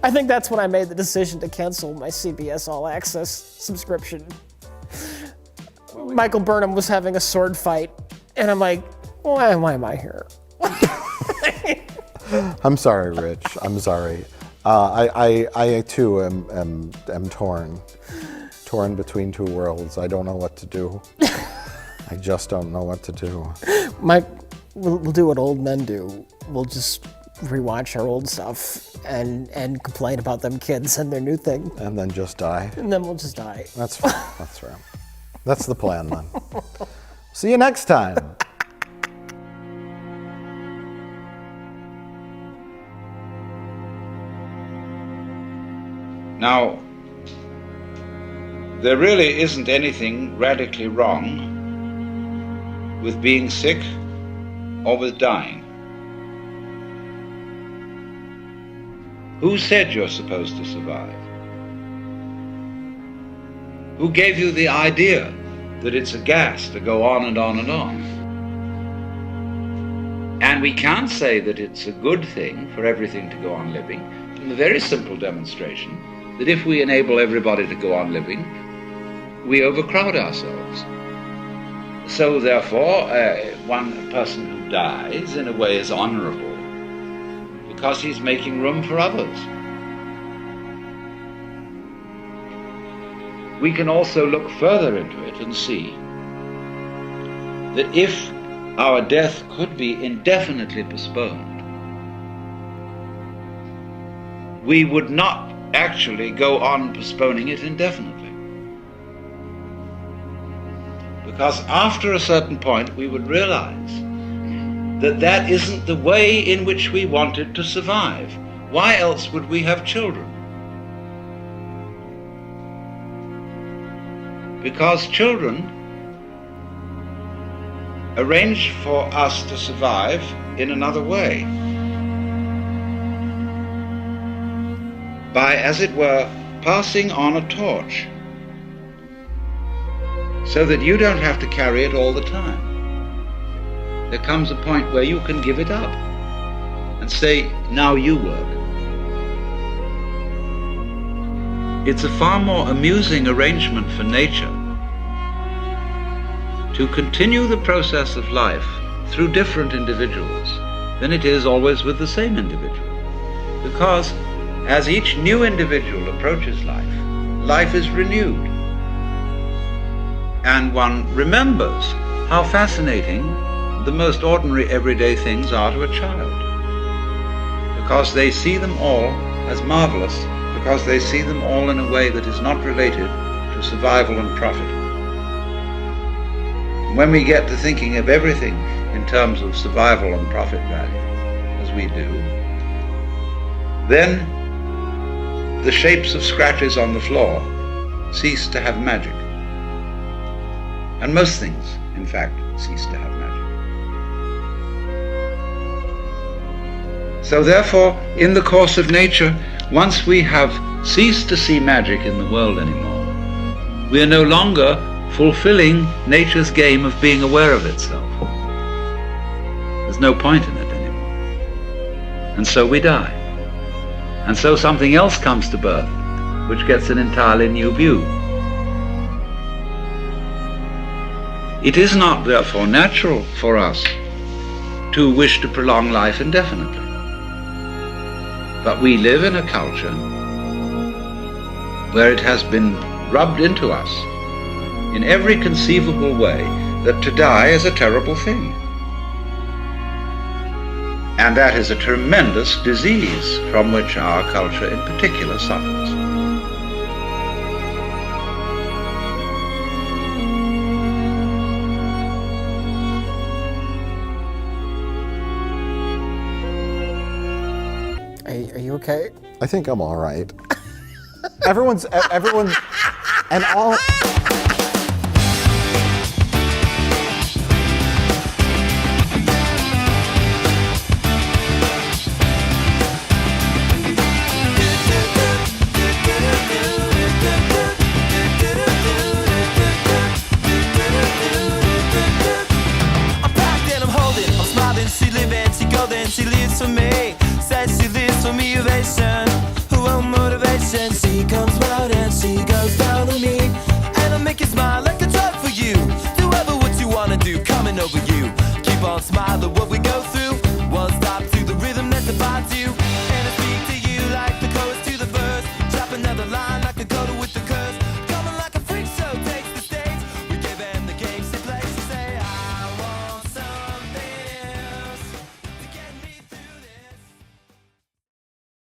I think that's when I made the decision to cancel my CBS All Access subscription. Michael Burnham was having a sword fight, and I'm like, why am I here? I'm sorry, Rich. I'm sorry. I too am torn between two worlds. I don't know what to do. I just don't know what to do. Mike, we'll do what old men do. We'll just rewatch our old stuff and complain about them kids and their new thing. And then just die. And then we'll just die. That's fair. That's fair. That's the plan, then. See you next time. Now, there really isn't anything radically wrong with being sick or with dying. Who said you're supposed to survive? Who gave you the idea that it's a gas to go on and on and on? And we can't say that it's a good thing for everything to go on living from the very simple demonstration that if we enable everybody to go on living, we overcrowd ourselves. So therefore, one person who dies in a way is honorable because he's making room for others. We can also look further into it and see that if our death could be indefinitely postponed, we would not actually go on postponing it indefinitely. Because after a certain point, we would realize that that isn't the way in which we wanted to survive. Why else would we have children? Because children arrange for us to survive in another way. By, as it were, passing on a torch, so that you don't have to carry it all the time. There comes a point where you can give it up and say, now you work. It's a far more amusing arrangement for nature to continue the process of life through different individuals than it is always with the same individual. Because as each new individual approaches life, life is renewed. And one remembers how fascinating the most ordinary everyday things are to a child. Because they see them all as marvelous, because they see them all in a way that is not related to survival and profit. When we get to thinking of everything in terms of survival and profit value, as we do, then the shapes of scratches on the floor cease to have magic. And most things, in fact, cease to have magic. So therefore, in the course of nature, once we have ceased to see magic in the world anymore, we are no longer fulfilling nature's game of being aware of itself. There's no point in it anymore. And so we die. And so something else comes to birth, which gets an entirely new view. It is not, therefore, natural for us to wish to prolong life indefinitely. But we live in a culture where it has been rubbed into us in every conceivable way that to die is a terrible thing. And that is a tremendous disease from which our culture in particular suffers. Are you okay? I think I'm all right. everyone, and all. She lives for me, says she lives for me, ovation. Well, motivation, C comes round and C goes down on me. And I'll make you smile like a drug for you. Do ever what you wanna do, coming over you. Keep on smiling.